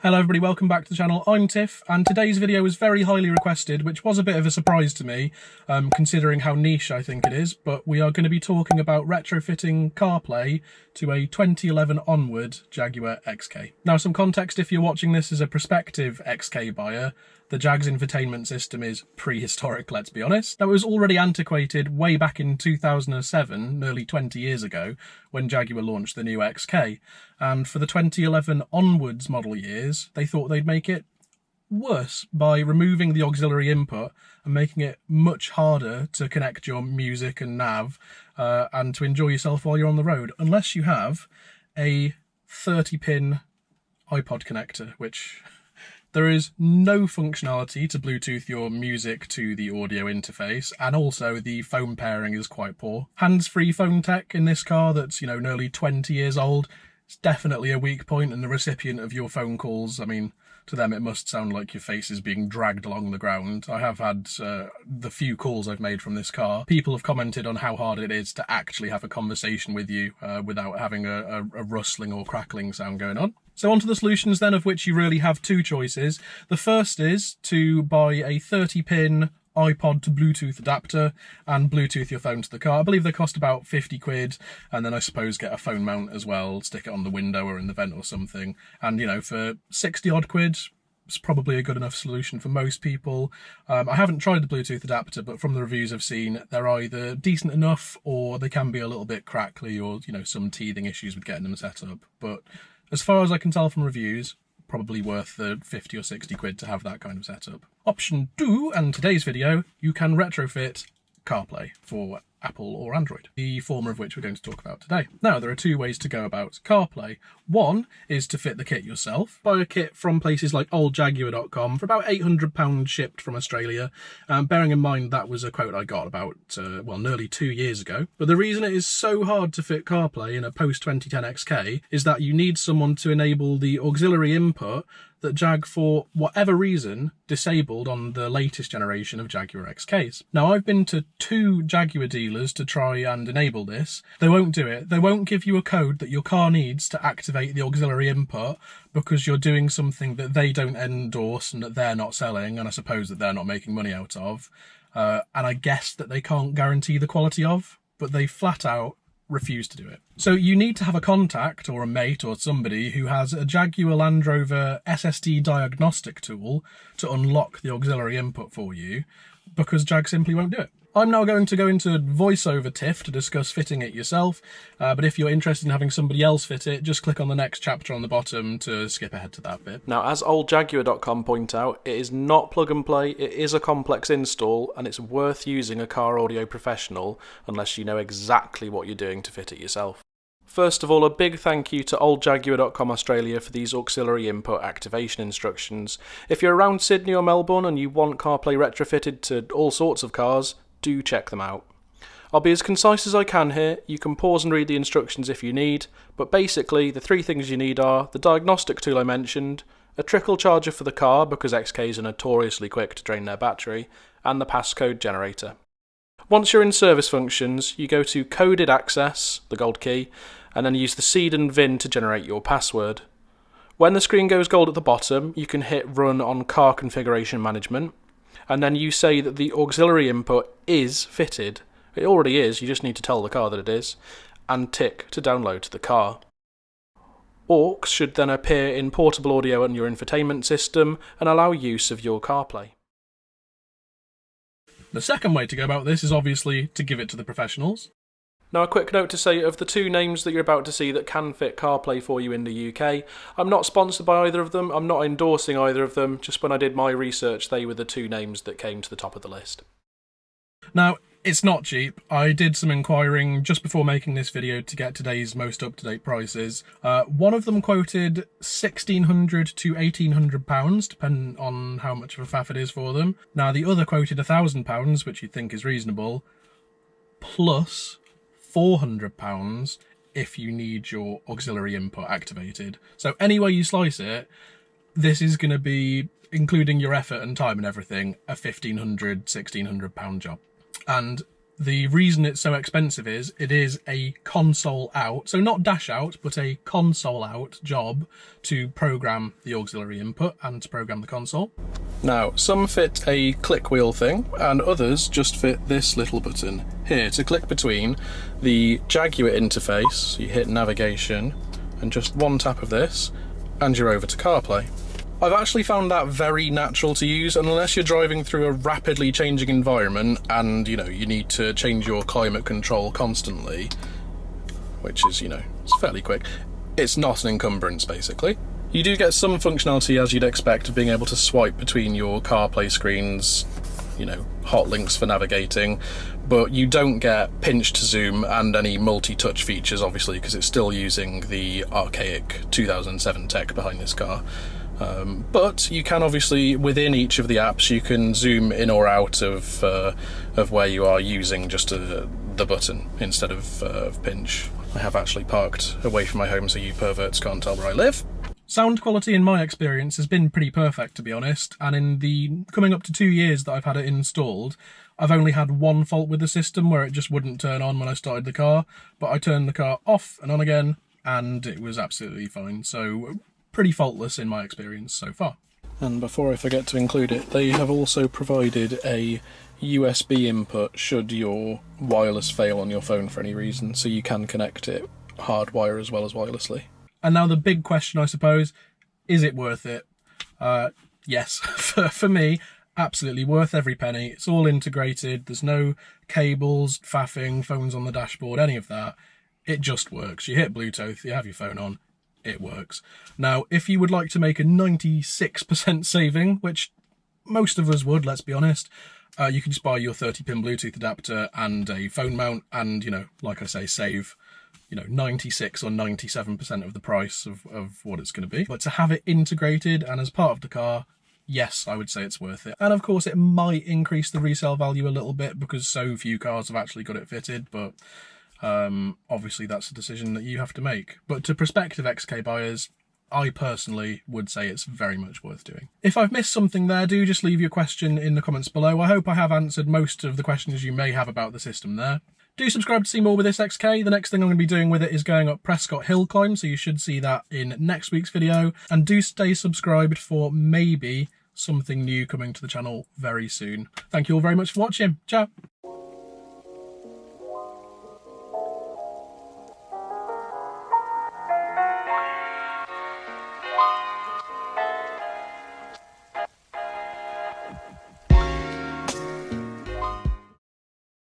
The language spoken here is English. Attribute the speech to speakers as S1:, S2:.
S1: Hello everybody, welcome back to the channel. I'm Tiff, and today's video was very highly requested, which was a bit of a surprise to me, considering how niche I think it is, but we are going to be talking about retrofitting CarPlay to a 2011 onward Jaguar XK. Now, some context if you're watching this as a prospective XK buyer. The Jag's infotainment system is prehistoric, let's be honest. Now, it was already antiquated way back in 2007, nearly 20 years ago, when Jaguar launched the new XK. And for the 2011 onwards model years, they thought they'd make it worse by removing the auxiliary input and making it much harder to connect your music and nav and to enjoy yourself while you're on the road, unless you have a 30-pin iPod connector, which... There is no functionality to Bluetooth your music to the audio interface, and also the phone pairing is quite poor. Hands-free phone tech in this car that's, you know, nearly 20 years old, it's definitely a weak point, and the recipient of your phone calls, I mean, to them it must sound like your face is being dragged along the ground. I have had the few calls I've made from this car. People have commented on how hard it is to actually have a conversation with you without having a rustling or crackling sound going on. So on to the solutions then, of which you really have two choices. The first is to buy a 30-pin iPod to Bluetooth adapter and Bluetooth your phone to the car. I believe they cost about 50 quid, and then I suppose get a phone mount as well, stick it on the window or in the vent or something. And, you know, for 60 odd quid, it's probably a good enough solution for most people. I haven't tried the Bluetooth adapter, but from the reviews I've seen, they're either decent enough or they can be a little bit crackly, or, you know, some teething issues with getting them set up. But as far as I can tell from reviews, probably worth the 50 or 60 quid to have that kind of setup. Option 2, and today's video, you can retrofit CarPlay for Apple or Android, the former of which we're going to talk about today. Now, there are two ways to go about CarPlay. One is to fit the kit yourself. Buy a kit from places like oldjaguar.com for about £800 shipped from Australia. Bearing in mind that was a quote I got about, well, nearly 2 years ago. But the reason it is so hard to fit CarPlay in a post-2010 XK is that you need someone to enable the auxiliary input that Jag, for whatever reason, disabled on the latest generation of Jaguar XKs. Now, I've been to 2 Jaguar dealers to try and enable this. They won't do it. They won't give you a code that your car needs to activate the auxiliary input because you're doing something that they don't endorse and that they're not selling, and I suppose that they're not making money out of. And I guess that they can't guarantee the quality of, but they flat out refuse to do it. So you need to have a contact or a mate or somebody who has a Jaguar Land Rover SSD diagnostic tool to unlock the auxiliary input for you, because Jag simply won't do it. I'm now going to go into voiceover Tiff to discuss fitting it yourself, but if you're interested in having somebody else fit it, just click on the next chapter on the bottom to skip ahead to that bit.
S2: Now, as oldjaguar.com point out, it is not plug and play, it is a complex install, and it's worth using a car audio professional unless you know exactly what you're doing to fit it yourself. First of all, a big thank you to oldjaguar.com Australia for these auxiliary input activation instructions. If you're around Sydney or Melbourne and you want CarPlay retrofitted to all sorts of cars, do check them out. I'll be as concise as I can here. You can pause and read the instructions if you need, but basically the 3 things you need are the diagnostic tool I mentioned, a trickle charger for the car because XKs are notoriously quick to drain their battery, and the passcode generator. Once you're in service functions, you go to coded access, the gold key, and then use the seed and VIN to generate your password. When the screen goes gold at the bottom, you can hit run on car configuration management, and then you say that the auxiliary input is fitted. It already is, you just need to tell the car that it is, and tick to download to the car. Aux should then appear in portable audio on your infotainment system and allow use of your CarPlay.
S1: The second way to go about this is obviously to give it to the professionals.
S2: Now, a quick note to say, of the 2 names that you're about to see that can fit CarPlay for you in the UK, I'm not sponsored by either of them, I'm not endorsing either of them, just when I did my research they were the 2 names that came to the top of the list.
S1: Now, it's not cheap. I did some inquiring just before making this video to get today's most up-to-date prices. One of them quoted £1,600 to £1,800, depending on how much of a faff it is for them. Now, the other quoted £1,000, which you'd think is reasonable, plus £400 if you need your auxiliary input activated. So any way you slice it, this is going to be, including your effort and time and everything, a £1,500, £1,600 job. And The reason it's so expensive is it is a console out, so not dash out, but a console out job to program the auxiliary input and to program the console. Now, some fit a click wheel thing, and others just fit this little button here to click between the Jaguar interface. So you hit navigation, and just one tap of this, and you're over to CarPlay. I've actually found that very natural to use, and unless you're driving through a rapidly changing environment and, you know, you need to change your climate control constantly, which is, you know, it's fairly quick, it's not an encumbrance, basically. You do get some functionality, as you'd expect, of being able to swipe between your CarPlay screens, you know, hot links for navigating, but you don't get pinch to zoom and any multi-touch features, obviously, because it's still using the archaic 2007 tech behind this car. But you can obviously, within each of the apps, you can zoom in or out of where you are using just the button instead of pinch. I have actually parked away from my home so you perverts can't tell where I live. Sound quality in my experience has been pretty perfect, to be honest, and in the coming up to 2 years that I've had it installed, I've only had one fault with the system where it just wouldn't turn on when I started the car, but I turned the car off and on again and it was absolutely fine. So pretty faultless in my experience so far. And before I forget to include it, they have also provided a USB input should your wireless fail on your phone for any reason, so you can connect it hardwire as well as wirelessly. And now the big question, I suppose, is it worth it? Yes, for me, absolutely worth every penny. It's all integrated, there's no cables, faffing, phones on the dashboard, any of that. It just works. You hit Bluetooth, you have your phone on, it works. Now, if you would like to make a 96% saving, which most of us would, let's be honest, you can just buy your 30-pin Bluetooth adapter and a phone mount and, you know, like I say, save, you know, 96 or 97% of the price of what it's going to be. But to have it integrated and as part of the car, yes, I would say it's worth it. And of course, it might increase the resale value a little bit because so few cars have actually got it fitted, but obviously that's a decision that you have to make. But to prospective XK buyers, I personally would say it's very much worth doing. If I've missed something there, do just leave your question in the comments below. I hope I have answered most of the questions you may have about the system there. Do subscribe to see more with this XK. The next thing I'm going to be doing with it is going up Prescott Hill Climb, so you should see that in next week's video. And do stay subscribed for maybe something new coming to the channel very soon. Thank you all very much for watching. Ciao!